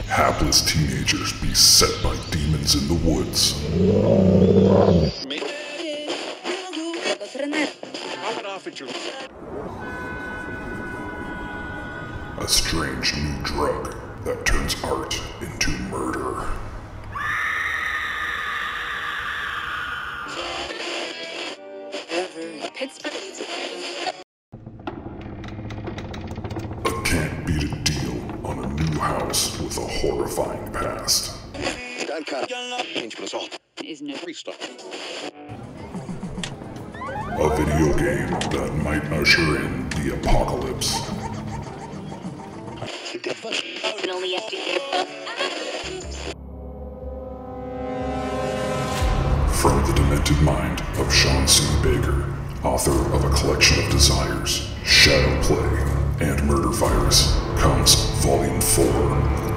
Hapless teenagers beset by demons in the woods. A strange new drug that turns art into murder. A can't beat a deal on a new house with a horrifying past. A video game that might usher in the apocalypse. From the demented mind of Sean C. Baker, author of A Collection of Desires, Shadow Play, and Murder Virus, comes Volume 4,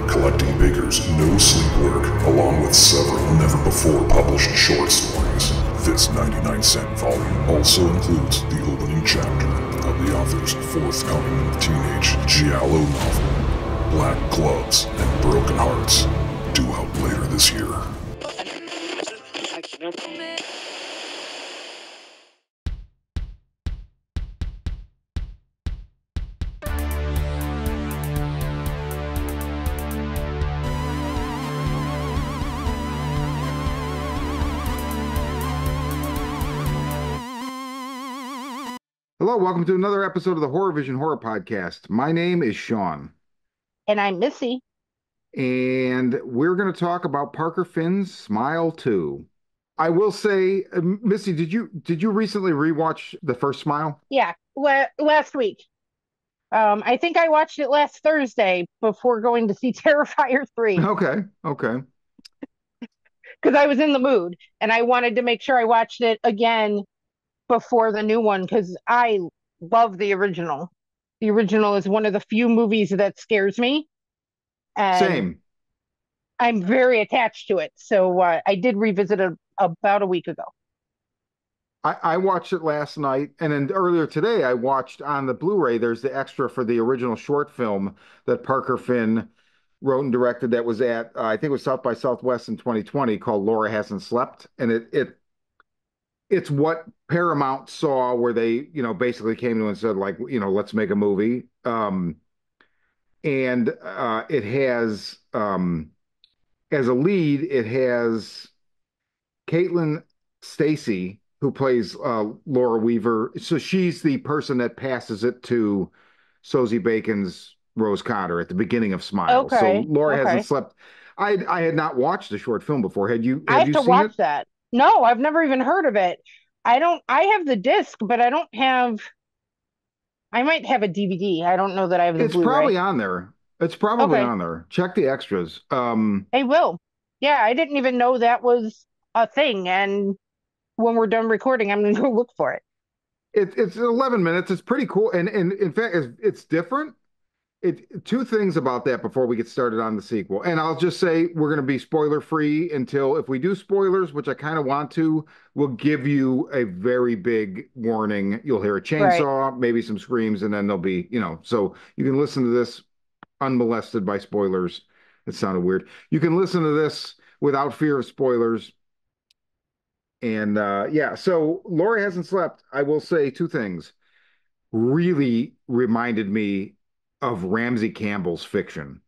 collecting Baker's no sleep work along with several never-before published short stories. This 99-cent volume also includes the opening chapter of the author's forthcoming teenage giallo novel, Black Gloves and Broken Hearts, due out later this year. Hello, welcome to another episode of the Horror Vision Horror Podcast. My name is Sean. And I'm Missy. And we're going to talk about Parker Finn's Smile 2. I will say, Missy, did you recently rewatch the first Smile? Yeah, last week. I think I watched it last Thursday before going to see Terrifier 3. Okay. Because I was in the mood and I wanted to make sure I watched it again before the new one because I love the original. The original is one of the few movies that scares me. And Same. I'm very attached to it. So I did revisit it about a week ago. I watched it last night, and then earlier today I watched on the Blu-ray, there's the extra for the original short film that Parker Finn wrote and directed that was at, I think it was South by Southwest in 2020, called Laura Hasn't Slept. And it's what Paramount saw where they, basically came to and said, like, let's make a movie. And it has, as a lead, it has Caitlin Stasey, who plays Laura Weaver. So she's the person that passes it to Sosie Bacon's Rose Cotter at the beginning of Smile. Okay. So Laura Hasn't Slept. I had not watched the short film before. Have you I have you to seen watch it? that. No, I've never even heard of it. I have the disc, but I don't have. I might have a DVD. I don't know that I have the It's Blu-ray. probably on there. It's probably Okay. on there. Check the extras. I will. Yeah, I didn't even know that was a thing. And when we're done recording, I'm going to go look for it. It's 11 minutes. It's pretty cool. And in fact, it's different. Two things about that before we get started on the sequel. And I'll just say we're going to be spoiler free until, if we do spoilers, which I kind of want to, we'll give you a very big warning. You'll hear a chainsaw, maybe some screams, and then there'll be, so you can listen to this unmolested by spoilers. It sounded weird. You can listen to this without fear of spoilers. And so Laura Hasn't Slept, I will say two things. Really reminded me of Ramsey Campbell's fiction.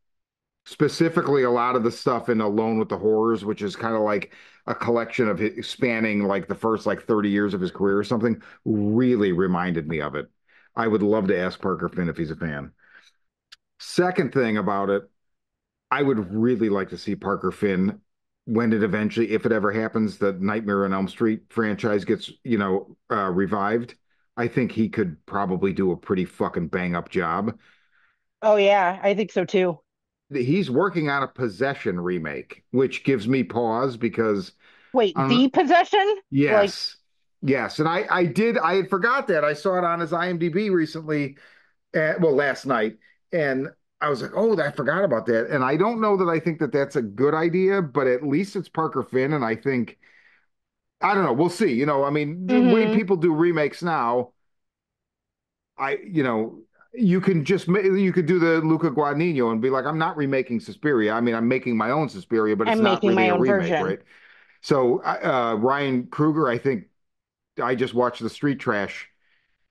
Specifically, a lot of the stuff in Alone with the Horrors, which is kind of like a collection of his, spanning like the first 30 years of his career or something, really reminded me of it. I would love to ask Parker Finn if he's a fan. Second thing about it, I would really like to see Parker Finn when it eventually, if it ever happens, the Nightmare on Elm Street franchise gets, revived. I think he could probably do a pretty fucking bang up job. Oh, yeah, I think so too. He's working on a Possession remake, which gives me pause because. Wait, The Possession? Yes. Yes. And I had forgot that. I saw it on his IMDb recently, last night. And I was like, oh, I forgot about that. And I don't know that I think that that's a good idea, but at least it's Parker Finn. And I think I don't know. We'll see. I mean, the way Hmm. people do remakes now, you can you could do the Luca Guadagnino and be like, I'm not remaking Suspiria. I mean, I'm making my own Suspiria, but it's I'm not making really my a own remake, version. right? So Ryan Kruger, I think I just watched the Street Trash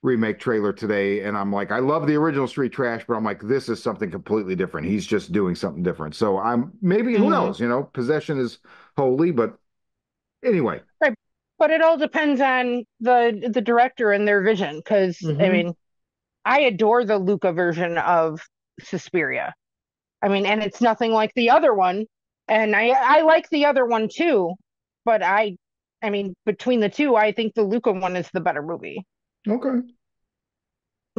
remake trailer today, and I'm like, I love the original Street Trash, but I'm like, this is something completely different. He's just doing something different. So I'm maybe who Hmm. knows? Possession is holy, but anyway. Right. But it all depends on the director and their vision. Because I Hmm. mean, I adore the Luca version of Suspiria. I mean, and it's nothing like the other one. And I like the other one too. But I mean, between the two, I think the Luca one is the better movie Okay.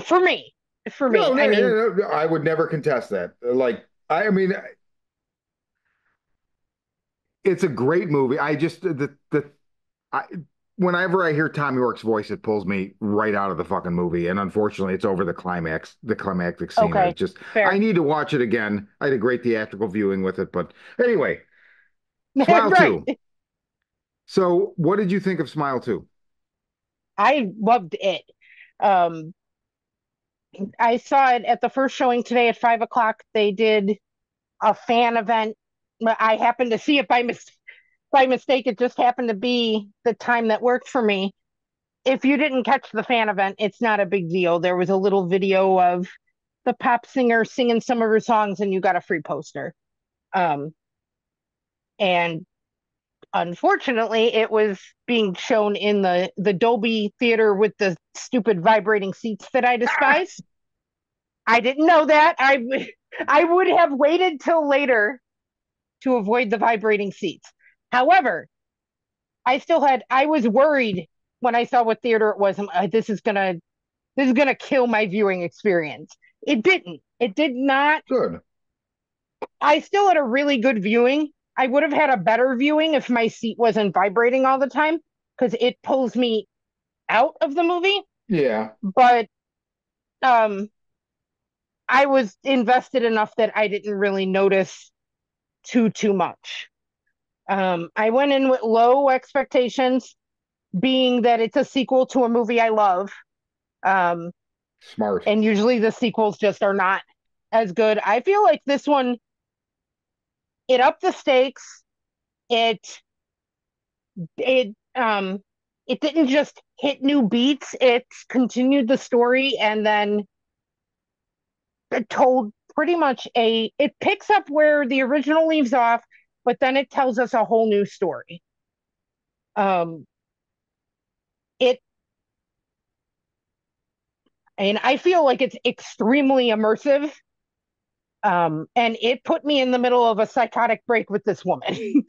for me. For No, me, no, I mean, no, I would never contest that. Like, I mean, it's a great movie. I just I whenever I hear Tommy York's voice, it pulls me right out of the fucking movie. And unfortunately, it's over the climactic scene. And okay, it just I fair, need to watch it again. I had a great theatrical viewing with it. But anyway, Smile right. 2. So what did you think of Smile 2? I loved it. Um, I saw it at the first showing today at 5 o'clock. They did a fan event. I happened to see it by mistake. It just happened to be the time that worked for me. If you didn't catch the fan event, it's not a big deal. There was a little video of the pop singer singing some of her songs, and you got a free poster. Um, and unfortunately, it was being shown in the Dolby theater with the stupid vibrating seats that I despise. I didn't know that. I would have waited till later to avoid the vibrating seats. However, I was worried when I saw what theater it was. This is gonna kill my viewing experience. It didn't. It did not. Good. I still had a really good viewing. I would have had a better viewing if my seat wasn't vibrating all the time because it pulls me out of the movie. Yeah. But um, I was invested enough that I didn't really notice too much. I went in with low expectations, being that it's a sequel to a movie I love. Um, Smart. and usually the sequels just are not as good. I feel like this one, it upped the stakes. It it it didn't just hit new beats. It continued the story and then it told pretty much it picks up where the original leaves off, but then it tells us a whole new story. Um, it and I feel like it's extremely immersive. And it put me in the middle of a psychotic break with this woman.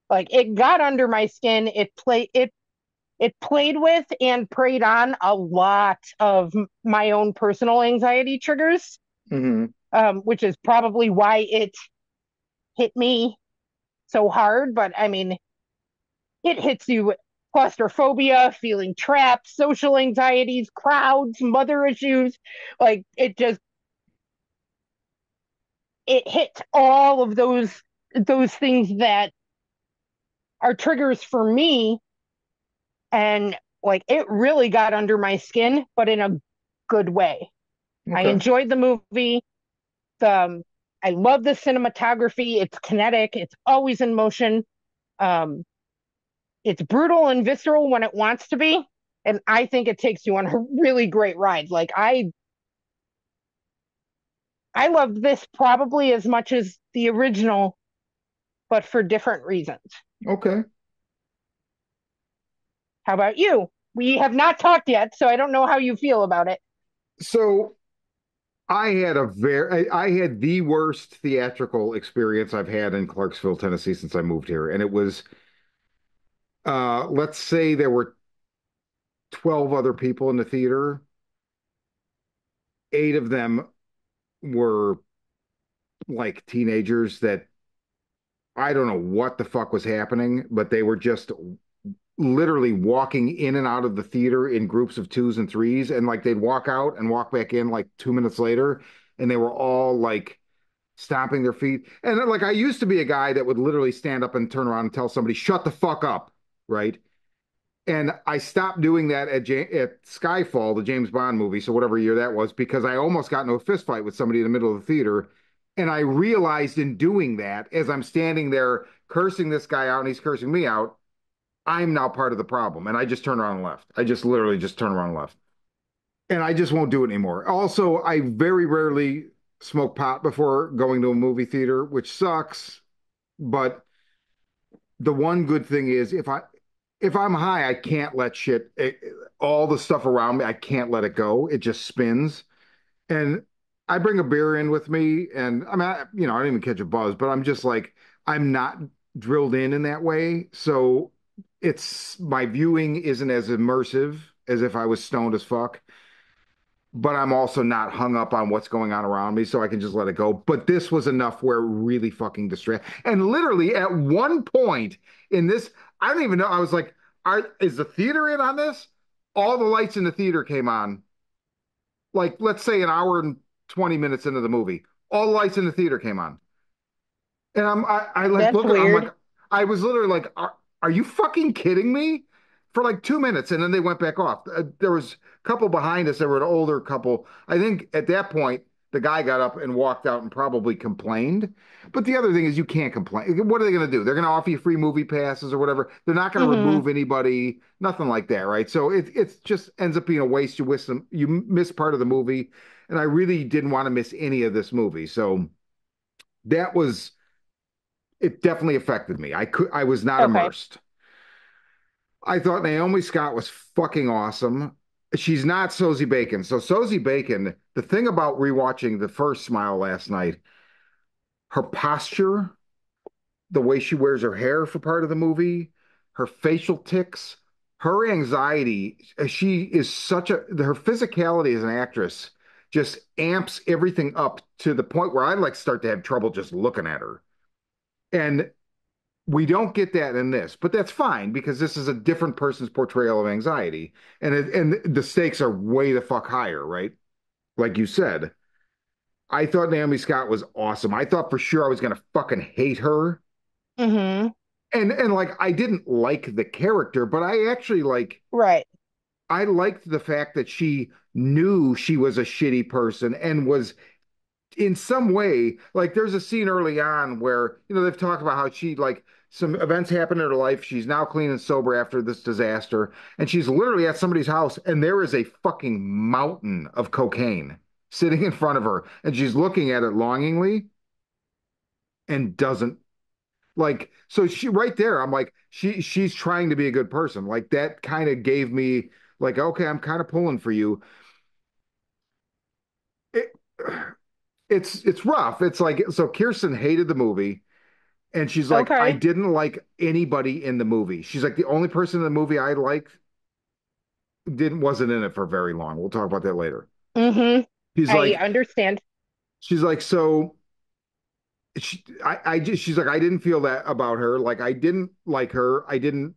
Like it got under my skin. It played with and preyed on a lot of my own personal anxiety triggers, Hmm. which is probably why it hit me so hard. But I mean, it hits you with claustrophobia, feeling trapped, social anxieties, crowds, mother issues. Like it hit all of those things that are triggers for me, and like it really got under my skin, but in a good way. I Okay. enjoyed the movie. The I love the cinematography. It's kinetic. It's always in motion. Um, it's brutal and visceral when it wants to be, and I think it takes you on a really great ride. Like I loved this probably as much as the original, but for different reasons. Okay. How about you? We have not talked yet, so I don't know how you feel about it. So I had the worst theatrical experience I've had in Clarksville, Tennessee since I moved here. And it was let's say there were 12 other people in the theater. Eight of them were like teenagers that I don't know what the fuck was happening, but they were just literally walking in and out of the theater in groups of twos and threes. And like they'd walk out and walk back in like 2 minutes later. And they were all like stomping their feet. And like I used to be a guy that would literally stand up and turn around and tell somebody, shut the fuck up. Right. And I stopped doing that at Skyfall, the James Bond movie, so whatever year that was, because I almost got into a fist fight with somebody in the middle of the theater. And I realized in doing that, as I'm standing there cursing this guy out and he's cursing me out, I'm now part of the problem. And I just turned around and left. I just literally just turned around and left. And I just won't do it anymore. Also, I very rarely smoke pot before going to a movie theater, which sucks. But the one good thing is if I'm high, I can't let all the stuff around me, I can't let it go. It just spins. And I bring a beer in with me, and I mean, I don't even catch a buzz, but I'm just like, I'm not drilled in that way. So it's my viewing isn't as immersive as if I was stoned as fuck, but I'm also not hung up on what's going on around me, so I can just let it go. But this was enough where it really fucking distracted. And literally at one point in this, I don't even know. I was like, is the theater in on this? All the lights in the theater came on. Like, let's say an hour and 20 minutes into the movie, all the lights in the theater came on. And I like That's look at, I'm like, weird. I was literally like, are you fucking kidding me? For like 2 minutes, and then they went back off. There was a couple behind us. There were an older couple. I think at that point, the guy got up and walked out and probably complained. But the other thing is, you can't complain. What are they going to do? They're going to offer you free movie passes or whatever. They're not going to Hmm. remove anybody. Nothing like that, right? So it just ends up being a waste. You miss part of the movie, and I really didn't want to miss any of this movie. So that was it. Definitely affected me. I was not Okay. immersed. I thought Naomi Scott was fucking awesome. She's not Sosie Bacon. So Sosie Bacon, the thing about rewatching the first Smile last night, her posture, the way she wears her hair for part of the movie, her facial tics, her anxiety, she is her physicality as an actress just amps everything up to the point where I like start to have trouble just looking at her. And we don't get that in this, but that's fine because this is a different person's portrayal of anxiety, and the stakes are way the fuck higher, right? Like you said, I thought Naomi Scott was awesome. I thought for sure I was gonna fucking hate her, Hmm. and like I didn't like the character, but I actually Right. I liked the fact that she knew she was a shitty person and was in some way, like there's a scene early on where, they've talked about how she like some events happen in her life. She's now clean and sober after this disaster, and she's literally at somebody's house, and there is a fucking mountain of cocaine sitting in front of her, and she's looking at it longingly and doesn't like so she right there, I'm like, she's trying to be a good person. Like that kind of gave me like, okay, I'm kind of pulling for you. It, it's rough. It's like so Kirsten hated the movie. And she's like, I Okay. didn't like anybody in the movie. She's like, the only person in the movie I liked wasn't in it for very long. We'll talk about that later. Hmm. She's I like, understand. she's like, so she's like, I didn't feel that about her. Like, I didn't like her. I didn't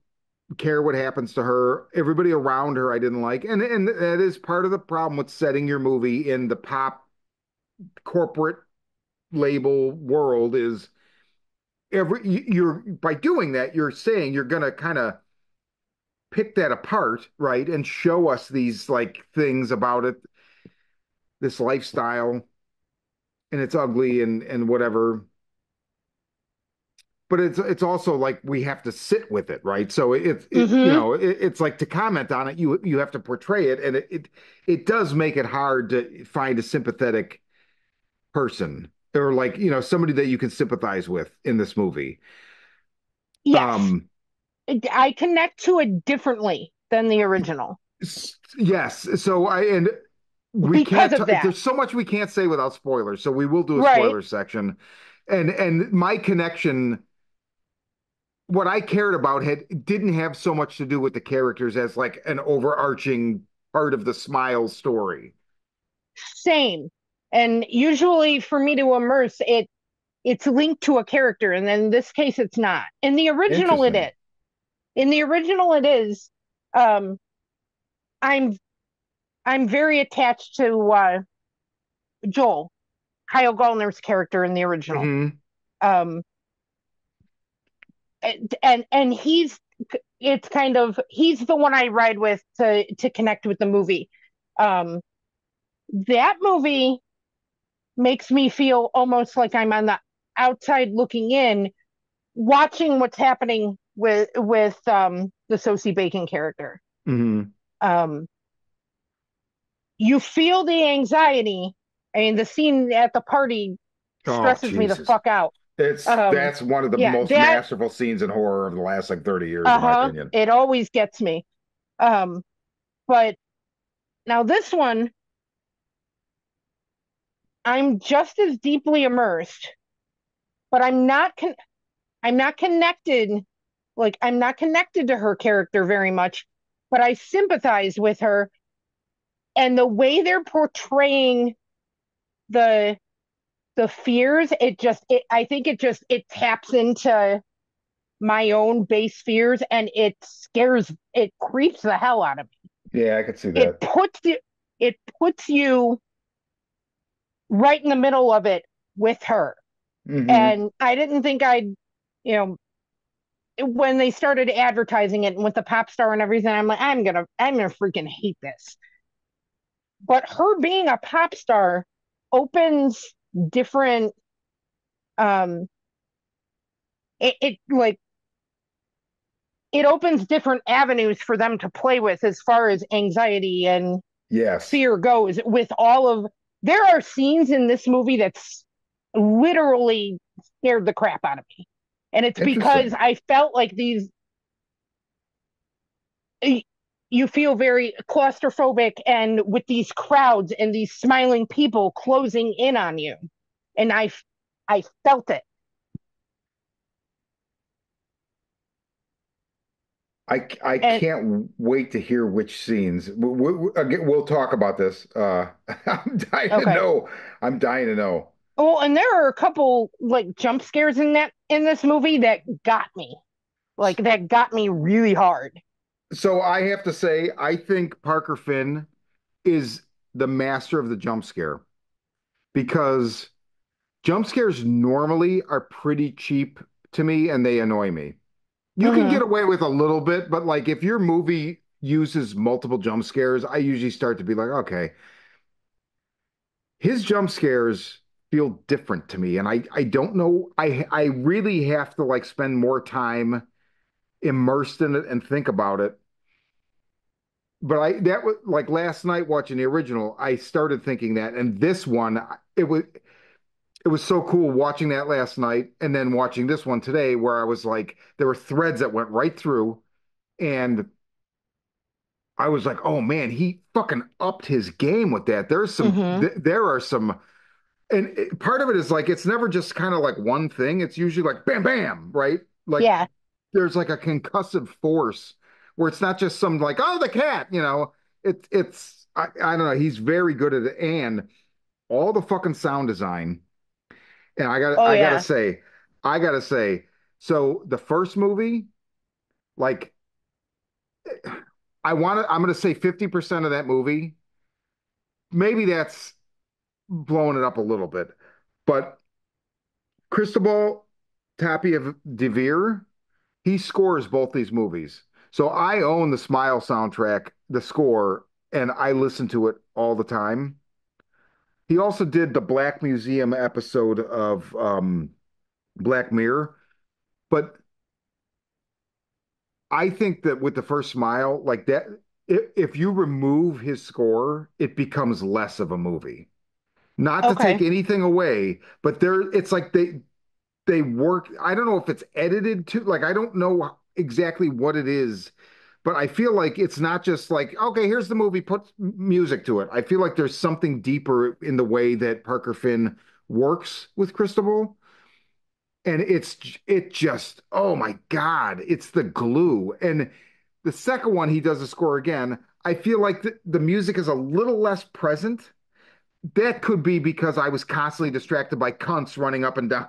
care what happens to her. Everybody around her, I didn't like. And that is part of the problem with setting your movie in the pop corporate label world is you're by doing that, you're saying you're going to kind of pick that apart, right, and show us these like things about it, this lifestyle, and it's ugly and whatever. But it's also like we have to sit with it, right? So Hmm. it's like to comment on it, you have to portray it, and it does make it hard to find a sympathetic person or like somebody that you can sympathize with in this movie. Yes. Um, I connect to it differently than the original yes. So and we because can't of that. there's so much we can't say without spoilers, so we will do a Right. spoiler section. And my connection, what I cared about didn't have so much to do with the characters as like an overarching part of the Smile story. Same. And usually for me to immerse it's linked to a character, and in this case it's not. In the original it Interesting. is. In the original it is. Um I'm I'm very attached to Joel, Kyle Gallner's character in the original. Hmm. Um and he's it's kind of he's the one I ride with to connect with the movie. Um, that movie makes me feel almost like I'm on the outside looking in, watching what's happening with the Sosie Bacon character. Hmm. Um, you feel the anxiety. I mean, the scene at the party Oh, stresses me the Jesus. fuck out. It's Um, that's one of the yeah, most that masterful scenes in horror of the last like 30 years, in my uh-huh, opinion. it always gets me. Um, but now this one, I'm just as deeply immersed, but I'm not connected. Like I'm not connected to her character very much, but I sympathize with her and the way they're portraying the the fears. I think it taps into my own base fears and it creeps the hell out of me. Yeah, I could see It that. puts you it puts you right in the middle of it with her. Hmm. And I didn't think you know, when they started advertising it and with the pop star and everything, I'm like, I'm gonna freaking hate this. But her being a pop star opens different um it like it opens different avenues for them to play with as far as anxiety and Yes. fear goes with all of there are scenes in this movie that's literally scared the crap out of me. And it's because Interesting. I felt like these you feel very claustrophobic and with these crowds and these smiling people closing in on you. And I felt it. I And can't wait to hear which scenes. Again, we'll talk about this. I'm dying to okay. know. I'm dying to know. Well, and there are a couple like jump scares in this movie that got me. Like that got me really hard. So I have to say, I think Parker Finn is the master of the jump scare because jump scares normally are pretty cheap to me and they annoy me. You can Hmm. get away with a little bit, but like if your movie uses multiple jump scares, I usually start to be like, okay, his jump scares feel different to me. And I don't know, I really have to like spend more time immersed in it and think about it. But that was like last night watching the original, I started thinking that, and this one, it was so cool watching that last night and then watching this one today, where I was like, there were threads that went right through, and I was like, oh man, he fucking upped his game with that. Hmm. There are some, and part of it is like it's never just kind of like one thing. It's usually like bam, bam, right? Like Yeah. there's like a concussive force where it's not just some like oh the cat, it's I don't know. He's very good at it, and all the fucking sound design. And Oh I gotta yeah. say, I gotta say, so the first movie, like I'm gonna say 50% of that movie, maybe that's blowing it up a little bit, but Cristobal Tapia de Veer, he scores both these movies. So I own the Smile soundtrack, the score, and I listen to it all the time. He also did the Black Museum episode of Black Mirror, but I think that with the first Smile, like that, if you remove his score, it becomes less of a movie. Not to take Okay. anything away, but it's like they work. I don't know if it's edited to, like, I don't know exactly what it is, but I feel like it's not just like, okay, here's the movie, put music to it. I feel like there's something deeper in the way that Parker Finn works with Cristobal. And it just, oh my God, it's the glue. And the second one, he does the score again. I feel like the music is a little less present. That could be because I was constantly distracted by cunts running up and down.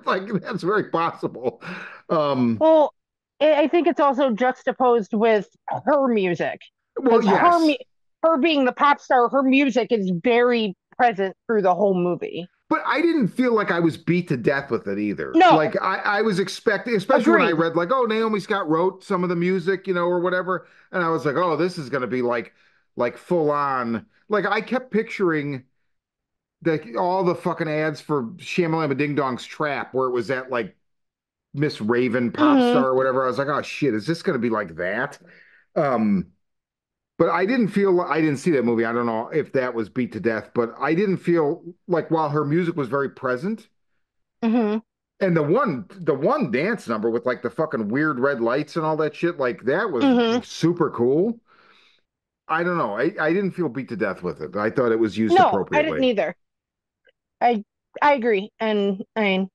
Like that's very possible. Um, Well, I think it's also juxtaposed with her music well, because yes. her being the pop star, her music is very present through the whole movie. But I didn't feel like I was beat to death with it either. No, Like I was expecting, especially when I agreed. read like, oh, Naomi Scott wrote some of the music, or whatever, and I was like, oh, this is going to be like full on. Like I kept picturing all the fucking ads for Shamalama Ding Dong's Trap, where it was that like Miss Raven pop Hmm. star or whatever. I was like, oh shit, is this going to be like that? Um, but I didn't see that movie. I don't know if that was beat to death, but I didn't feel like while her music was very present. Hmm. And the one dance number with like the fucking weird red lights and all that shit, like that was Hmm. super cool. I don't know. I didn't feel beat to death with it. I thought it was used No, I didn't appropriately. either. I I agree. And I mean,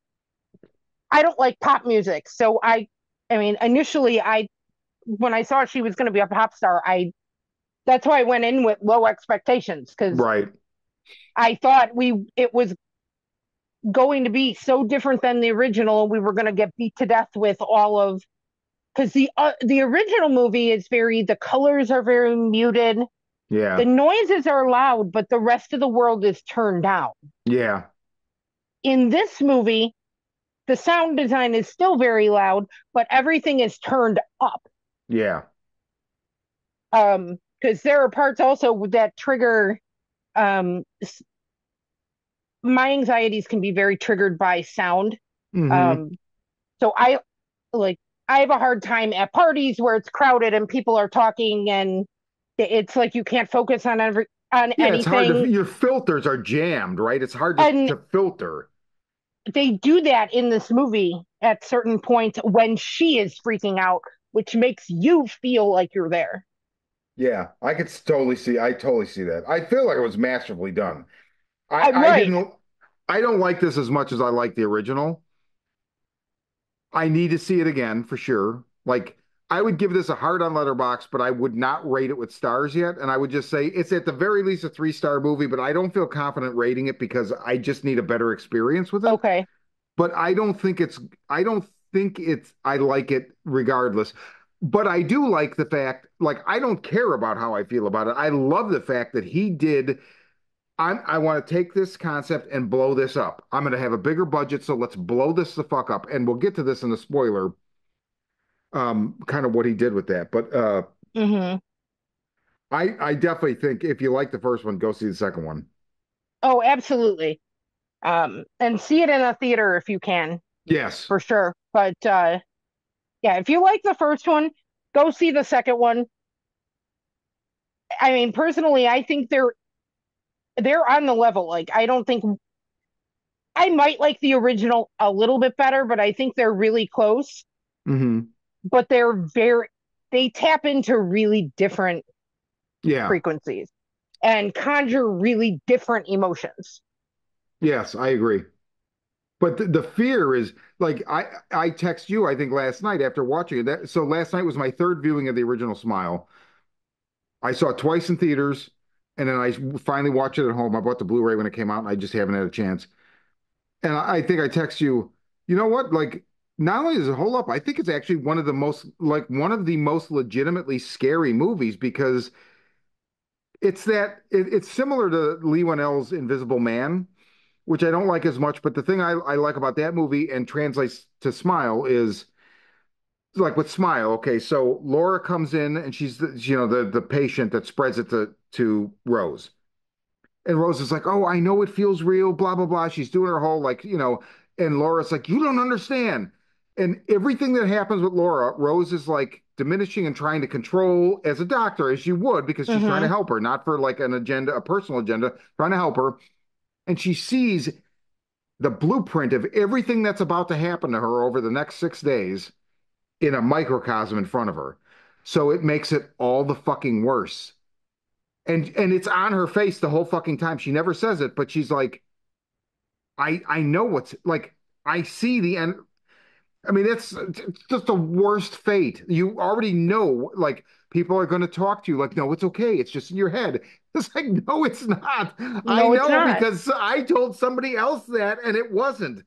I don't like pop music. So I mean, initially when I saw she was going to be a pop star, I that's why I went in with low expectations because Right. I thought it was going to be so different than the original. We were going to get beat to death with all of because the original movie is the colors are very muted. The Yeah. noises are loud, but the rest of the world is turned down. Yeah. In this movie, the sound design is still very loud, but everything is turned up. Yeah. Because there are parts also that trigger um my anxieties can be very triggered by sound. Hmm. Um, so like I have a hard time at parties where it's crowded and people are talking and it's like you can't focus on Yeah, it's hard to anything. your filters are jammed, right? It's hard And to filter. they do that in this movie at certain points when she is freaking out, which makes you feel like you're there. Yeah, I totally see that. I feel like it was masterfully done. I'm I right. didn't I don't like this as much as I like the original. I need to see it again for sure. Like I would give this a heart on Letterbox, but I would not rate it with stars yet. And I would just say it's at the very least a 3-star movie, but I don't feel confident rating it because I just need a better experience with it. Okay. But I don't think I like it regardless. But I do like the fact, like I don't care about how I feel about it. I love the fact that he did I want to take this concept and blow this up. I'm going to have a bigger budget, so let's blow this the fuck up. And we'll get to this in the spoiler, kind of what he did with that. But Hmm. I definitely think if you like the first one, go see the second one. Oh, absolutely. And see it in a theater if you can, Yes. for sure. But yeah, if you like the first one, go see the second one. I mean, personally, I think they're on the level. Like, I don't think I might like the original a little bit better, but I think they're really close. Hmm. But they tap into really different Yeah. frequencies and conjure really different emotions. Yes, I agree. But the fear is like I text you, I think last night after watching it. So last night was my third viewing of the original Smile. I saw it twice in theaters, and then I finally watched it at home. I bought the Blu-ray when it came out, and I just haven't had a chance. And I think I text you, you know what? Like, not only does it hold up, I think it's actually one of the most legitimately scary movies because it's similar to Lee Whannell's Invisible Man, which I don't like as much. But the thing I like about that movie and translates to Smile is like with Smile. Okay, so Laura comes in and she's the patient that spreads it to Rose. And Rose is like, "Oh, I know it feels real, blah, blah, blah." She's doing her whole and Laura's like, "You don't understand." And everything that happens with Laura, Rose is like diminishing and trying to control as a doctor, as she would, because she's trying to Hmm. help her, not for like an agenda, a personal agenda, trying to help her. And she sees the blueprint of everything that's about to happen to her over the next 6 days in a microcosm in front of her. So it makes it all the fucking worse. And it's on her face the whole fucking time. She never says it, but she's like, I know what's like. I see the end. I mean, it's just the worst fate. You already know, like people are going to talk to you, like, no, it's okay. It's just in your head. It's like, no, it's not. I No, it's know not. because I told somebody else that, and it wasn't.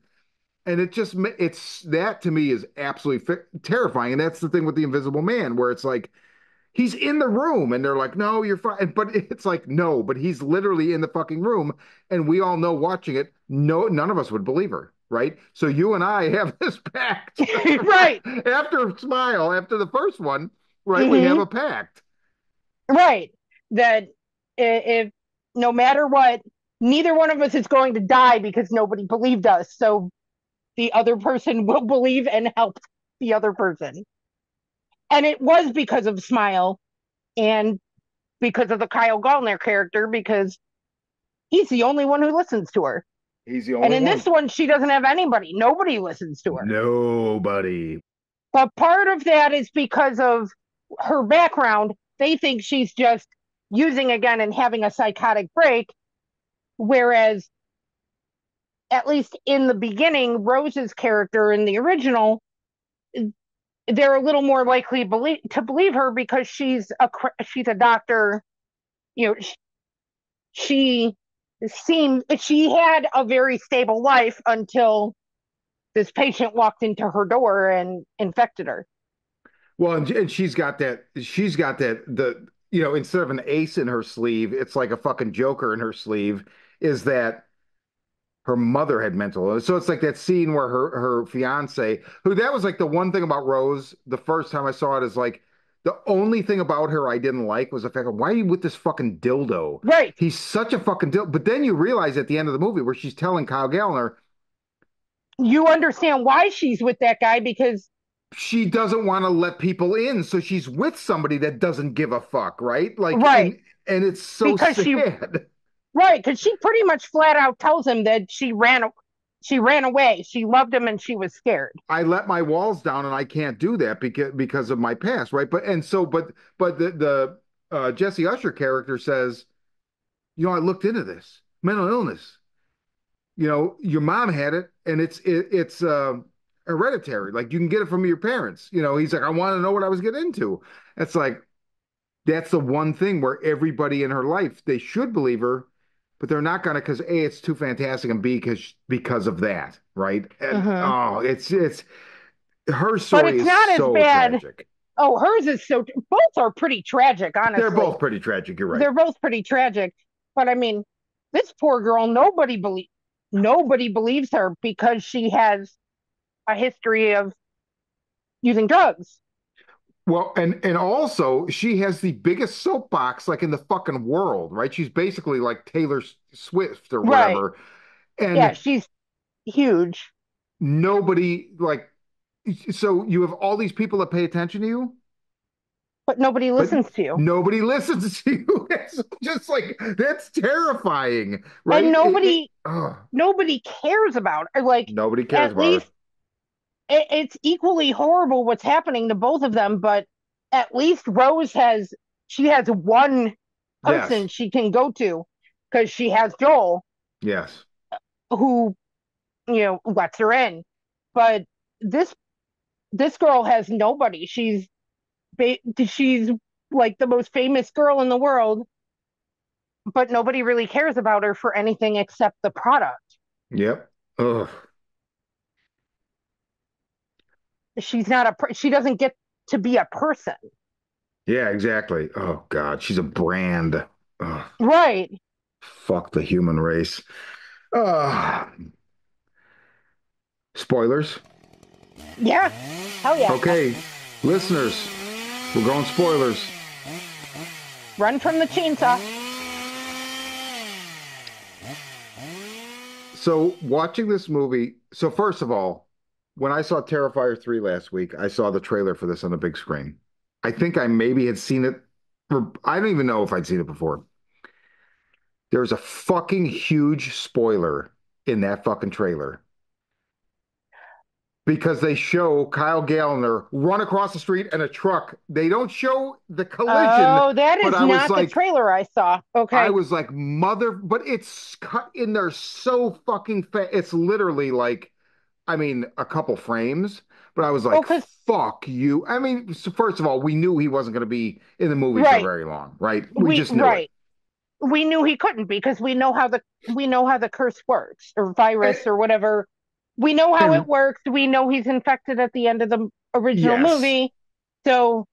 And it's that to me is absolutely terrifying. And that's the thing with the Invisible Man, where it's like he's in the room, and they're like, no, you're fine. But it's like, no, but he's literally in the fucking room, and we all know watching it, no, none of us would believe her, right? So you and I have this pact Right. after Smile, after the first one, right? We have Hmm. a pact. Right. That if no matter what, neither one of us is going to die because nobody believed us. So the other person will believe and help the other person. And it was because of Smile and because of the Kyle Gallner character, because he's the only one who listens to her. He's the And only in this one. one, she doesn't have anybody. Nobody listens to her. Nobody. But part of that is because of her background. They think she's just using again and having a psychotic break. Whereas, at least in the beginning, Rose's character in the original, they're a little more likely to believe her because she's a doctor. You know, she she had a very stable life until this patient walked into her door and infected her. Well, and she's got that the instead of an ace in her sleeve, it's like a fucking joker in her sleeve. Is that her mother had mental illness? So it's like that scene where her fiance, who that was like the one thing about Rose, the first time I saw it is like the only thing about her I didn't like was the fact of why are you with this fucking dildo? Right. He's such a fucking dildo. But then you realize at the end of the movie where she's telling Kyle Gallner You understand why she's with that guy because she doesn't want to let people in, so she's with somebody that doesn't give a fuck, right? Like, right and it's so because she sad. right because she pretty much flat out tells him that she ran away. She loved him and she was scared. I let my walls down, and I can't do that because of my past, right? But the Jesse Usher character says, I looked into this mental illness. Your mom had it, and it's hereditary. Like you can get it from your parents. He's like, I want to know what I was getting into. It's like that's the one thing where everybody in her life they should believe her, but they're not gonna because A, it's too fantastic, and B, because of that, right? And Hmm. oh, it's her But story it's is not as so bad. tragic. Oh, hers is so. Both are pretty tragic, They're honestly. both pretty tragic. You're right. They're both pretty tragic. But I mean, this poor girl, nobody believes her because she has a history of using drugs. Well, and also she has the biggest soapbox like in the fucking world, right? She's basically like Taylor Swift or Right. whatever, Yeah, and she's huge, nobody like. So you have all these people that pay attention to you, but nobody but listens to you. nobody listens to you. It's just like that's terrifying, And right? nobody cares about her. Like, Nobody cares at about least her. it's equally horrible what's happening to both of them, but at least she has one person Yes, she can go to because she has Joel yes. who lets her in. But this this girl has nobody. She's like the most famous girl in the world, but nobody really cares about her for anything except the product. Yep. Ugh. She doesn't get to be a person. Yeah, exactly. Oh God, she's a brand. Ugh. Right. Fuck the human race. Uh, spoilers. Yeah. Hell yeah. Okay, listeners, we're going spoilers. Run from the chainsaw. So, watching this movie, so first of all, when I saw Terrifier 3 last week, I saw the trailer for this on the big screen. I think I maybe had seen it, or I don't even know if I'd seen it before. There's a fucking huge spoiler in that fucking trailer because they show Kyle Gallner run across the street and a truck. They don't show the collision, Oh, that but is not the trailer I saw. I Okay. was like, but it's cut in there so fucking fast. It's literally like, I mean, a couple frames, but I was Well, like, because fuck you. I mean, so first of all, we knew he wasn't going to be in the movie for right, very long, right? We just knew it. right. We knew he couldn't because we know how the curse works or And, virus or whatever. We know how it and works. We know he's infected at the end of the original yes. movie. So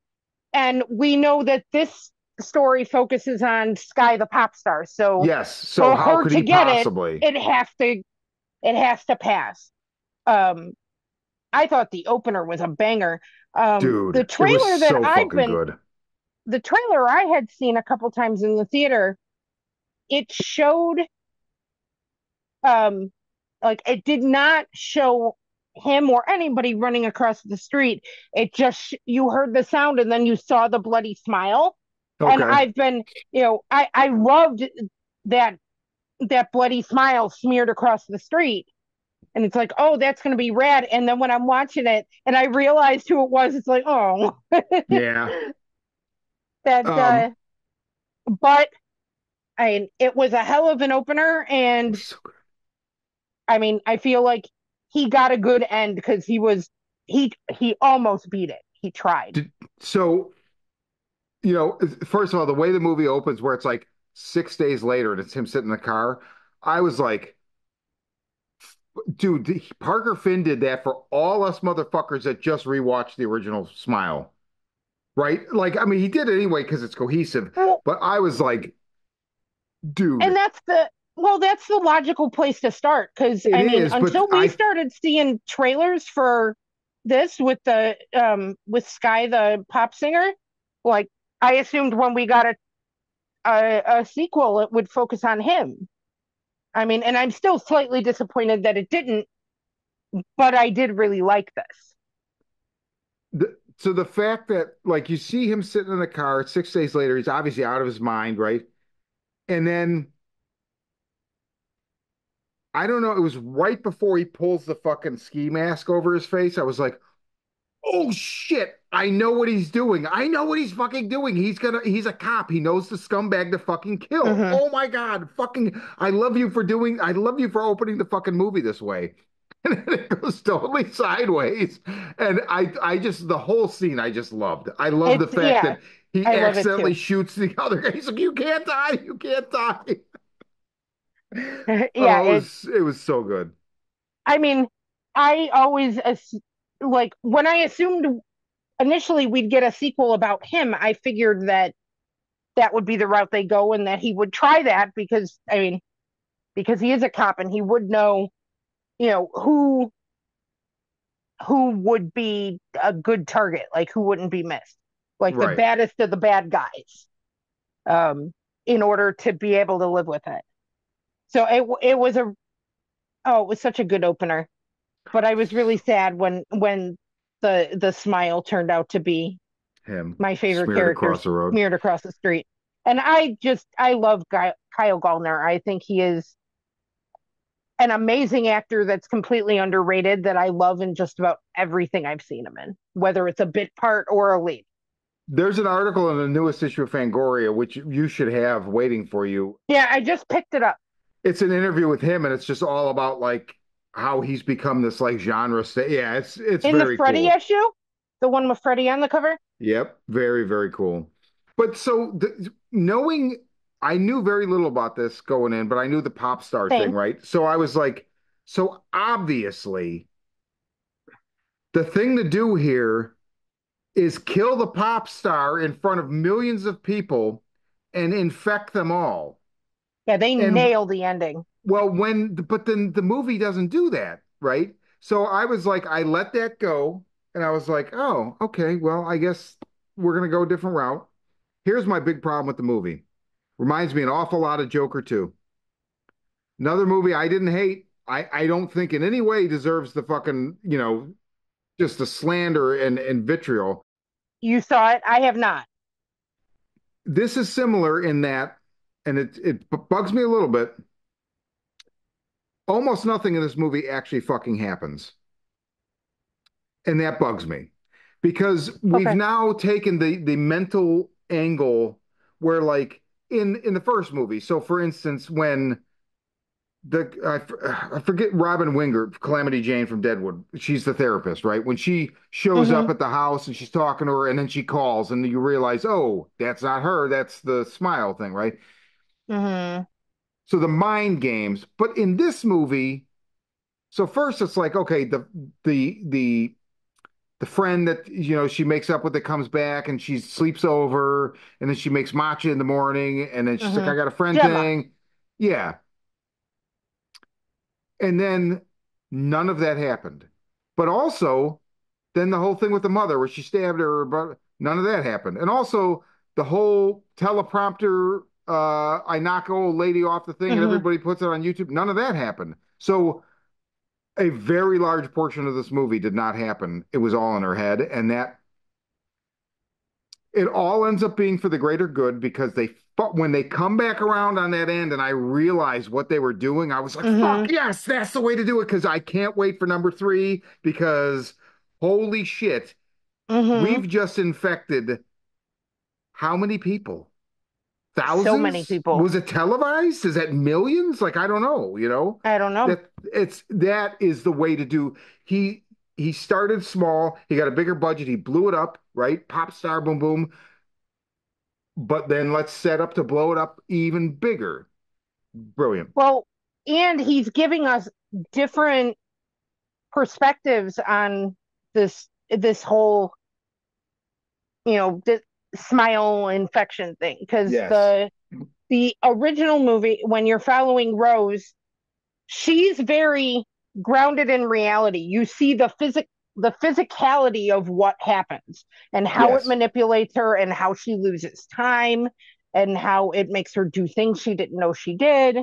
And we know that this story focuses on Sky the pop star. So Yes. So for how her could to he get it, possibly? it has to pass. Um, I thought the opener was a banger. Dude, it was so fucking good. The trailer I had seen a couple times in the theater, it showed um like it did not show him or anybody running across the street. It just you heard the sound and then you saw the bloody smile. And Okay. I've been, I loved that bloody smile smeared across the street. And it's like, oh, that's going to be rad. And then when I'm watching it and I realized who it was, it's like, oh, Yeah. that. Um, But I mean, it was a hell of an opener, it and was so good. I mean, I feel like he got a good end because he almost beat it. He tried. Did, so, first of all, the way the movie opens, where it's like 6 days later and it's him sitting in the car, I was like, dude, Parker Finn did that for all us motherfuckers that just rewatched the original Smile, right? Like, I mean, he did it anyway because it's cohesive, Well, but I was like, and dude, that's the logical place to start because it I mean, is, but until we started seeing trailers for this with Sky the pop singer, like I assumed when we got a sequel, it would focus on him. I mean, and I'm still slightly disappointed that it didn't, but I did really like this. so the fact that like you see him sitting in the car 6 days later, he's obviously out of his mind, right? And then I don't know, it was right before he pulls the fucking ski mask over his face. I was like, oh shit, I know what he's doing. I know what he's fucking doing. He's a cop. He knows the scumbag to fucking kill. Hmm. Oh my God, fucking, I love you for opening the fucking movie this way. And then it goes totally sideways. And I just, the whole scene I just loved. I love the It's fact yeah, that he I love it accidentally too. shoots the other guy. He's like, you can't die. You can't die. Yeah, Oh, it was so good. I mean, I always like when I assumed initially we'd get a sequel about him, I figured that that would be the route they go and that he would try that because I mean, because he is a cop and he would know, who would be a good target, like who wouldn't be missed, like the Right. baddest of the bad guys, um, in order to be able to live with it. So it was such a good opener. But I was really sad when the smile turned out to be Him my favorite smeared character across the road. smeared across the street. And I love Kyle Gallner. I think he is an amazing actor that's completely underrated that I love in just about everything I've seen him in, whether it's a bit part or a lead. There's an article in the newest issue of Fangoria, which you should have waiting for you. Yeah, I just picked it up. It's an interview with him, and it's just all about like how he's become this like genre. Yeah, it's In the very Freddy cool. issue, the one with Freddy on the cover. Yep, very very cool. But so knowing, I knew very little about this going in, but I knew the pop star thing, Same. right? So I was like, so obviously the thing to do here is kill the pop star in front of millions of people and infect them all. Yeah, they And nail the ending. well, but then the movie doesn't do that, right? So I was like, I let that go, and I was like, oh, okay, well, I guess we're gonna go a different route. Here's my big problem with the movie. Reminds me an awful lot of Joker 2. Another movie I didn't hate. I don't think in any way deserves the fucking, just the slander and vitriol. You saw it. I have not. This is similar in that, and it bugs me a little bit. Almost nothing in this movie actually fucking happens. And that bugs me because we've Okay. now taken the mental angle where like in the first movie. So for instance, when I forget Robin Winger, Calamity Jane from Deadwood, she's the therapist, right? When she shows up Mm-hmm. at the house and she's talking to her and then she calls and you realize, oh, that's not her, that's the smile thing, right? Mm-hmm. So the mind games. But in this movie, so first it's like, okay, the the friend that she makes up with that comes back and she sleeps over and then she makes matcha in the morning and then she's like, Hmm. I got a friend Gemma. thing. Yeah. And then none of that happened. But also, then the whole thing with the mother where she stabbed her, but none of that happened. And also the whole teleprompter, I knock an old lady off the thing and Hmm. everybody puts it on YouTube. None of that happened. So a very large portion of this movie did not happen. It was all in her head. And that it all ends up being for the greater good because when they come back around on that end and I realized what they were doing, I was like, fuck Hmm. yes, that's the way to do it because I can't wait for number three because holy shit, Hmm. we've just infected how many people? So many Thousands? people. Was it televised? Is that millions? Like I don't know. I don't know. That is the way to do. He he started small, he got a bigger budget, he blew it up, right? Pop star boom boom. But then let's set up to blow it up even bigger. Brilliant. Well, and he's giving us different perspectives on this whole, the smile infection thing. Because Yes. the original movie, when you're following Rose, she's very grounded in reality. You see the physicality of what happens and how it Yes. manipulates her and how she loses time and how it makes her do things she didn't know she did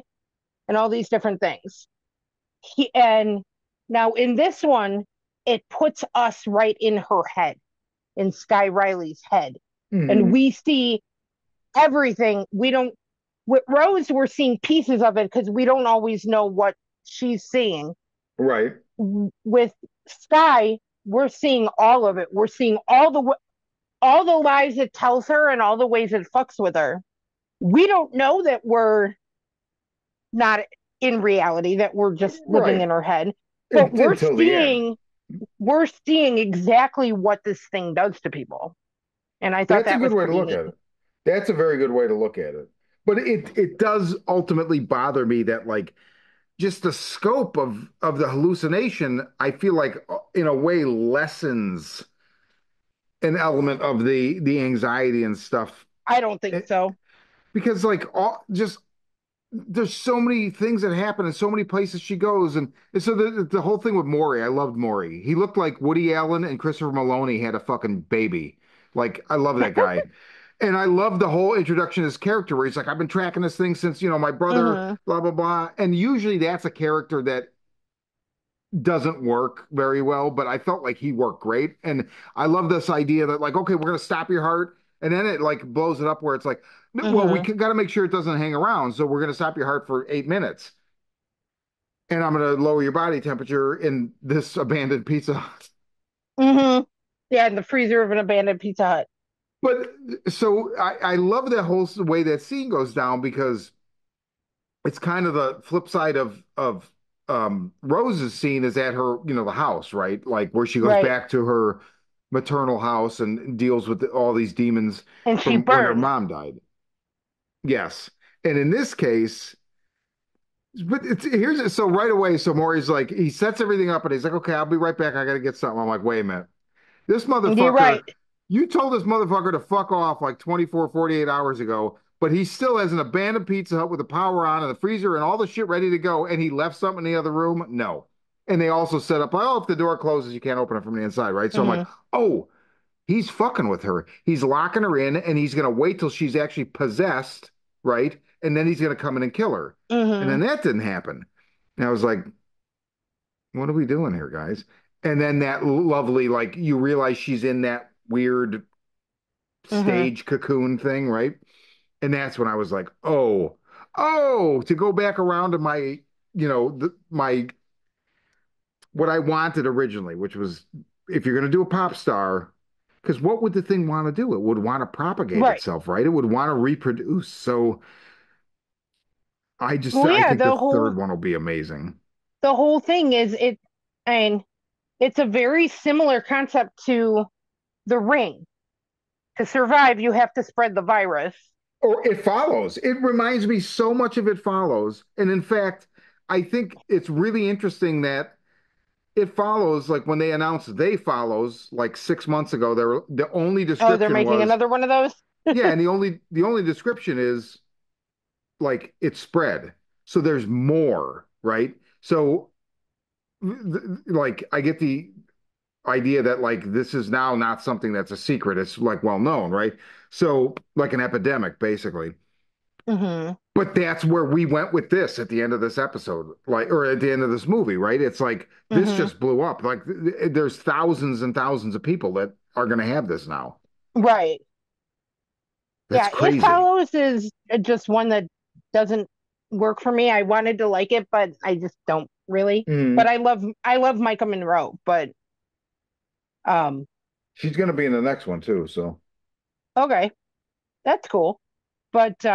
and all these different things. And now in this one, it puts us right in her head, in Sky Riley's head. And Mhm. we see everything. We don't, with Rose, we're seeing pieces of it because we don't always know what she's seeing. Right. With Sky, we're seeing all of it. We're seeing all the lies it tells her and all the ways it fucks with her. We don't know that we're not in reality, that we're just living Right. in her head, but Until the end. we're seeing exactly what this thing does to people. And I thought That's a that good was way to pretty look neat. at it. That's a very good way to look at it. But it does ultimately bother me that like just the scope of the hallucination, I feel like in a way lessens an element of the anxiety and stuff. I don't think It, so. because like all just there's so many things that happen and so many places she goes and so the whole thing with Maury, I loved Maury. He looked like Woody Allen and Christopher Maloney had a fucking baby. Like I love that guy. And I love the whole introduction of his character where he's like, I've been tracking this thing since, my brother, Hmm. blah, blah, blah. And usually that's a character that doesn't work very well, but I felt like he worked great. And I love this idea that like, okay, we're gonna stop your heart, and then it like blows it up where it's like, well, we Hmm. got to make sure it doesn't hang around, so we're gonna stop your heart for 8 minutes, and I'm gonna lower your body temperature in this abandoned Pizza Hut. Hmm. Yeah, in the freezer of an abandoned Pizza Hut. But so I love that whole way that scene goes down because it's kind of the flip side of Rose's scene is at her, the house, right? Like where she goes Right. back to her maternal house and deals with all these demons And she from when her burns. mom died. Yes. And in this case, but so right away, so Maury's like he sets everything up and he's like, okay, I'll be right back. I gotta get something. I'm like, wait a minute. This You're motherfucker, right. you told this motherfucker to fuck off like 24, 48 hours ago, but he still has an abandoned Pizza Hut with the power on and the freezer and all the shit ready to go, and he left something in the other room? No. And they also set up, like, oh, if the door closes, you can't open it from the inside, right? So I'm like, Hmm. oh, he's fucking with her. He's locking her in, and he's gonna wait till she's actually possessed, right? And then he's gonna come in and kill her. And Hmm. then that didn't happen. And I was like, what are we doing here, guys? And then that lovely, like, you realize she's in that weird Hmm. stage cocoon thing, right? And that's when I was like, oh, to go back around to my, my what I wanted originally, which was if you're going to do a pop star, because what would the thing want to do? It would want to propagate Right. itself, right? It would want to reproduce. So Well, I yeah, think the third one will be amazing. the whole thing is it, and it's a very similar concept to the ring. To survive, you have to spread the virus. Or it follows. It reminds me so much of It Follows. And in fact, I think it's really interesting that it follows like when they announced They Follows like 6 months ago. The only Oh, they're description making was another one of those? yeah, and the only description is like it's spread. So there's more, right? So like I get the idea that like this is now not something that's a secret. It's like well known, right? So like an epidemic, basically. Hmm. But that's where we went with this at the end of this episode, like, or at the end of this movie, right? It's like this Hmm. just blew up. Like, there's thousands and thousands of people that are going to have this now. Right. That's Yeah, It crazy. Follows is just one that doesn't work for me. I wanted to like it, but I just don't really. But Mm. I love Micah Monroe, but um She's going to be in the next one too. So, okay, that's cool. But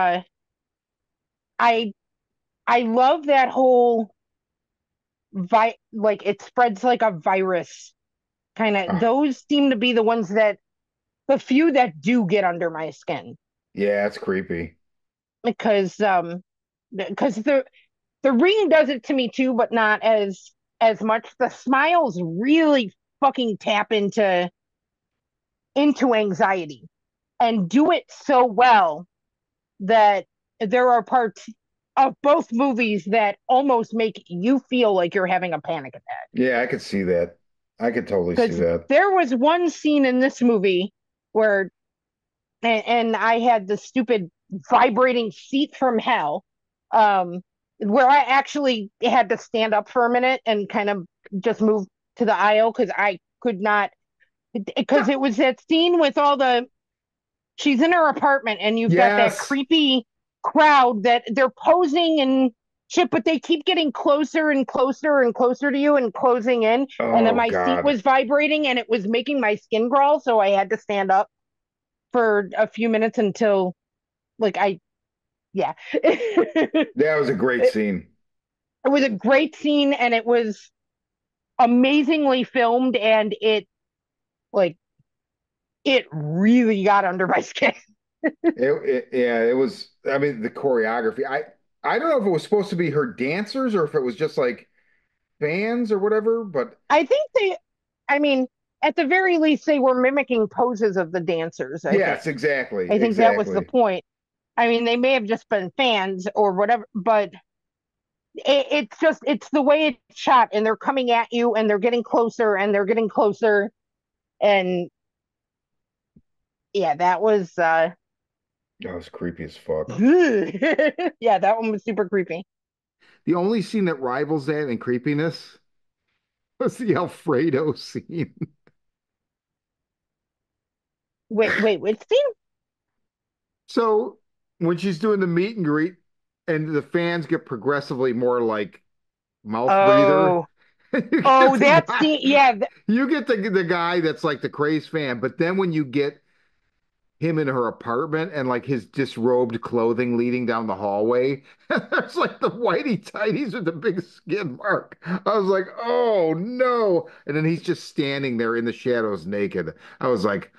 I I love that whole like it spreads like a virus kind of. ah, Those seem to be the ones that the few that do get under my skin yeah, it's creepy. because the Ring does it to me too, but not as much. The Smiles really fucking tap into anxiety and do it so well that there are parts of both movies that almost make you feel like you're having a panic attack. Yeah, I could see that. I could totally see Because that. there was one scene in this movie where, and I had the stupid vibrating seat from hell, um, where I actually had to stand up for a minute and kind of just move to the aisle because I could not, because it was that scene with all the she's in her apartment and you've got that Yes. creepy crowd that they're posing and shit, but they keep getting closer and closer and closer to you and closing in. And then Oh my seat God. was vibrating and it was making my skin crawl. So I had to stand up for a few minutes until, like, yeah. it, That was a great it scene. was a great scene and it was amazingly filmed and like, it really got under my skin. Yeah, it was. I mean, the choreography. I don't know if it was supposed to be her dancers or if it was just like fans or whatever, but I think I mean, at the very least, they were mimicking poses of the dancers, I think. yes, exactly, I think that was the exactly. point. I mean, they may have just been fans or whatever, but it's the way it's shot, and they're coming at you, and they're getting closer, and they're getting closer, and yeah, that was That was creepy as fuck. yeah, that one was super creepy. The only scene that rivals that in creepiness was the Alfredo scene. Wait, which scene? So when she's doing the meet and greet, and the fans get progressively more like mouth breather, Oh, you get oh, the that guy, scene. Yeah, you get the guy that's like the crazed fan, but then when you get him in her apartment and like his disrobed clothing leading down the hallway. There's like the whitey tighties with the big skid mark. I was like, oh no. And then he's just standing there in the shadows naked. I was like,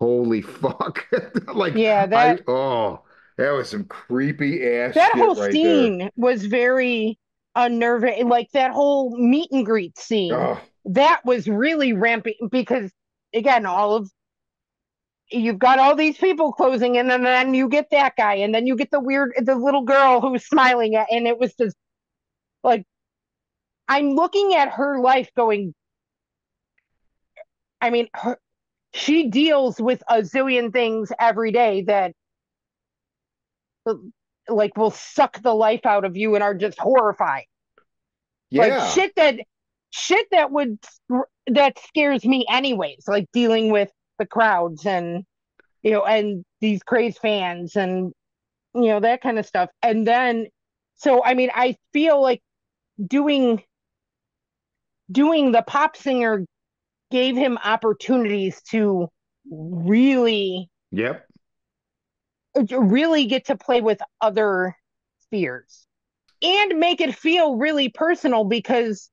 holy fuck. Like yeah, oh, that was some creepy ass that shit whole right there. scene was very unnerving. Like that whole meet and greet scene, Oh, that was really ramping because again, all of you've got all these people closing in, and then you get that guy, and then you get the little girl who's smiling at, and it was just like I'm looking at her life going. I mean, she deals with a zillion things every day that like will suck the life out of you and are just horrifying. Like yeah. shit that scares me anyways, like dealing with the crowds and and these crazed fans and that kind of stuff. And then so I mean I feel like doing doing the pop singer gave him opportunities to really Yep. really get to play with other fears and make it feel really personal because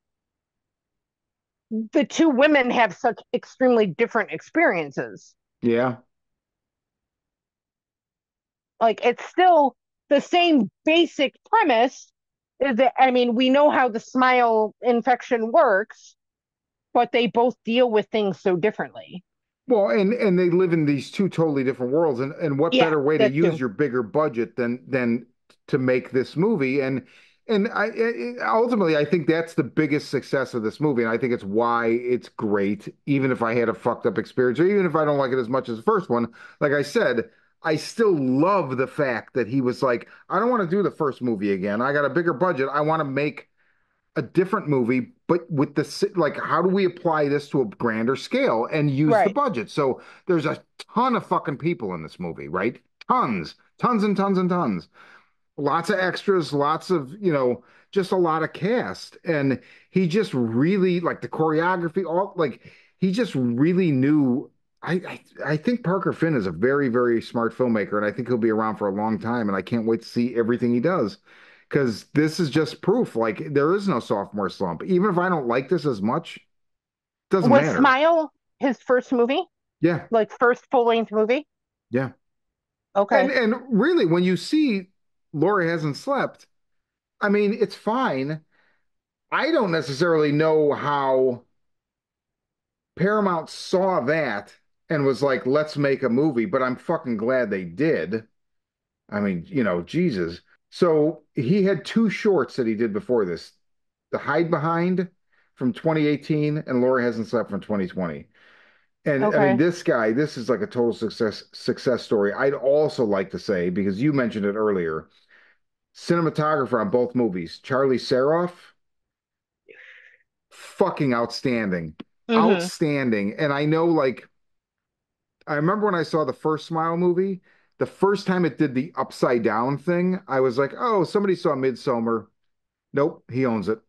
the two women have such extremely different experiences. Yeah. Like it's still the same basic premise. Is that I mean, we know how the smile infection works, but they both deal with things so differently. Well, and they live in these two totally different worlds, and what Yeah, better way to that use too. your bigger budget than to make this movie? And ultimately, I think that's the biggest success of this movie, and I think it's why it's great, even if I had a fucked up experience, or even if I don't like it as much as the first one. Like I said, I still love the fact that he was like, I don't want to do the first movie again. I got a bigger budget. I want to make a different movie, but with the like, how do we apply this to a grander scale and use the Right. budget? So there's a ton of fucking people in this movie, right? Tons, tons and tons and tons. Lots of extras, lots of, just a lot of cast. And he just really like the choreography, all like he just really knew. I think Parker Finn is a very, very smart filmmaker, and I think he'll be around for a long time. And I can't wait to see everything he does because this is just proof. Like there is no sophomore slump. Even if I don't like this as much, doesn't Was matter. Smile his first movie? Yeah, Like first full-length movie? yeah. And Okay. and really, when you see Laura hasn't slept, I mean, it's fine. I don't necessarily know how Paramount saw that and was like, let's make a movie, but I'm fucking glad they did. I mean, Jesus. So he had two shorts that he did before this, The Hide Behind from 2018 and Laura Hasn't Slept from 2020. And I mean, Okay. this guy, this is like a total success story. I'd also like to say, because you mentioned it earlier, cinematographer on both movies, Charlie Saroff, fucking outstanding. Mm-hmm. Outstanding. And I know like I remember when I saw the first Smile movie, the first time it did the upside down thing, I was like, oh, somebody saw Midsummer. Nope, he owns it.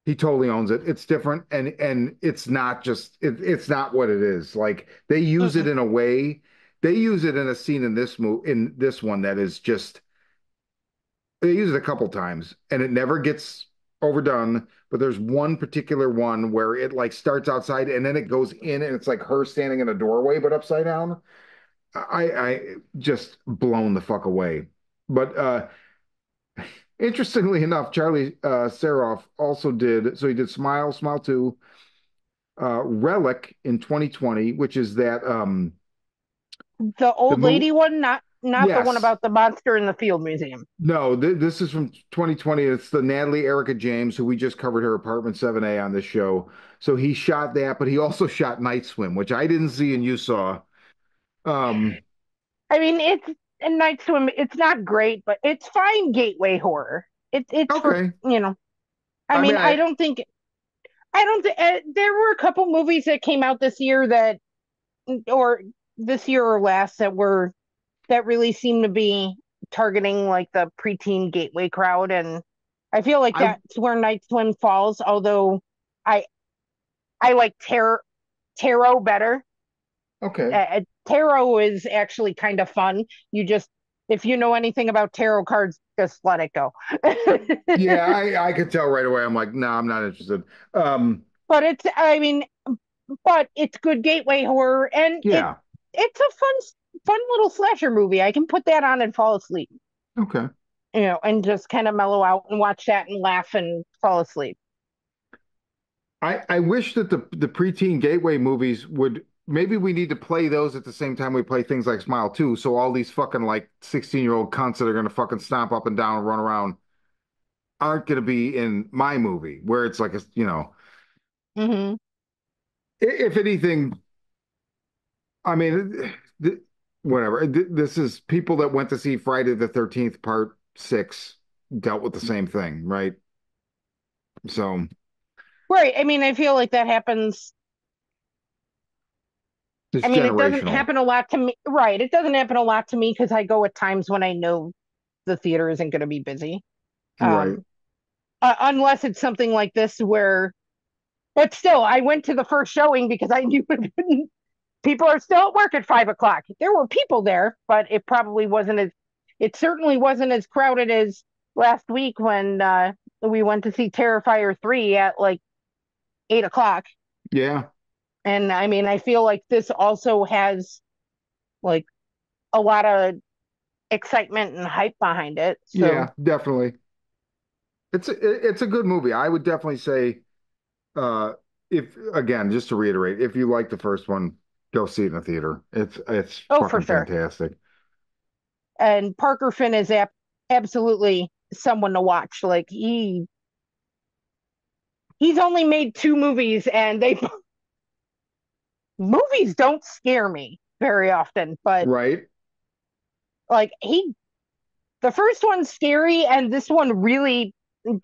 He totally owns it. It's different and it's not just it's not what it is. Like they use it Mm-mm. in a way, they use it in a scene in this one that is just they use it a couple times and it never gets overdone. But there's one particular one where it like starts outside and then it goes in and it's like her standing in a doorway but upside down. I just blown the fuck away. But interestingly enough, Charlie Saroff also did so he did Smile, Smile 2, Relic in 2020, which is that The the old movie. lady one, not the one Yes. about the monster in the field museum. No, this is from 2020. It's the Natalie Erica James, who we just covered her Apartment 7A on this show. So he shot that, but he also shot Night Swim, which I didn't see and you saw. Um, I mean, it's a Night Swim. It's not great, but it's fine gateway horror. It's for, okay. I I mean, mean, I don't think there were a couple movies that came out this year or this year or last that really seem to be targeting like the preteen gateway crowd, and I feel like I that's where Night Swim falls. Although I I like Tarot better. okay. Tarot is actually kind of fun. You just if you know anything about tarot cards, just let it go. Yeah, I could tell right away. I'm like, no, I'm not interested. Um, But I mean, but it's good gateway horror, and yeah, it's a fun little slasher movie. I can put that on and fall asleep, okay. and just kind of mellow out and watch that and laugh and fall asleep. I wish that the preteen gateway movies would maybe we need to play those at the same time we play things like Smile 2, so all these fucking like 16-year-old cunts that are gonna fucking stomp up and down and run around aren't gonna be in my movie where it's like Hmm. if anything, I mean, whatever. This is people that went to see Friday the 13th Part 6 dealt with the same thing, right? So Right. I mean, I feel like that happens. it's I mean, it doesn't generational, happen a lot to me. Right. It doesn't happen a lot to me because I go at times when I know the theater isn't going to be busy. right? Um, unless it's something like this where, but still, I went to the first showing because I knew people are still at work at 5 o'clock. There were people there, but it certainly wasn't as crowded as last week when we went to see Terrifier 3 at like 8 o'clock. Yeah, And I mean, I feel like this also has like a lot of excitement and hype behind it. So, yeah, definitely. It's a good movie. I would definitely say. if again, just to reiterate, if you like the first one, go see it in the theater. It's Oh, for fucking sure. fantastic. And Parker Finn is absolutely someone to watch. Like he's only made two movies, and they movies don't scare me very often, but Right? like the first one's scary, and this one really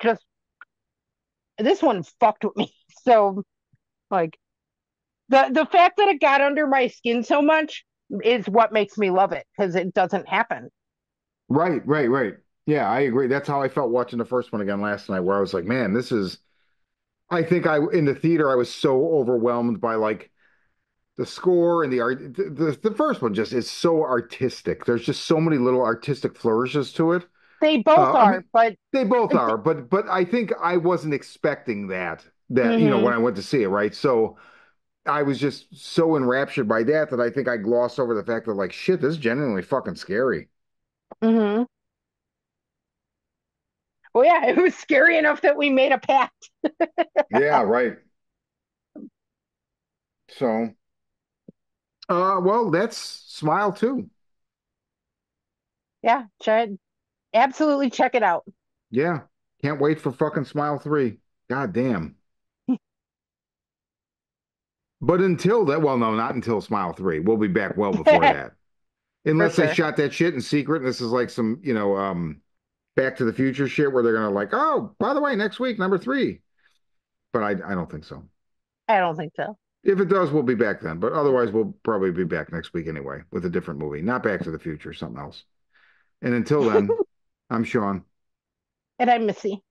just this one fucked with me. So like the fact that it got under my skin so much is what makes me love it because it doesn't happen. Right, right, right. Yeah, I agree. That's how I felt watching the first one again last night, where I was like, man, this is I think I in the theater I was so overwhelmed by like the score and the art. The first one just is so artistic. There's just so many little artistic flourishes to it. They both I mean, are, but they both are, but I think I wasn't expecting that mm-hmm, when I went to see it, right? So I was just so enraptured by that I think I glossed over the fact that like shit, this is genuinely fucking scary. mm-hmm. Well, yeah, it was scary enough that we made a pact. Yeah, right. So, well, that's Smile too. Yeah, absolutely check it out. Yeah, can't wait for fucking Smile 3. God damn. But until that, well, no, not until Smile 3. We'll be back well before that. For Unless they sure. shot that shit in secret and this is like some, Back to the Future shit where they're gonna like, oh, by the way, next week, number 3. But I don't think so. I don't think so. If it does, we'll be back then. But otherwise, we'll probably be back next week anyway with a different movie. Not Back to the Future, something else. And until then, I'm Sean. And I'm Missy.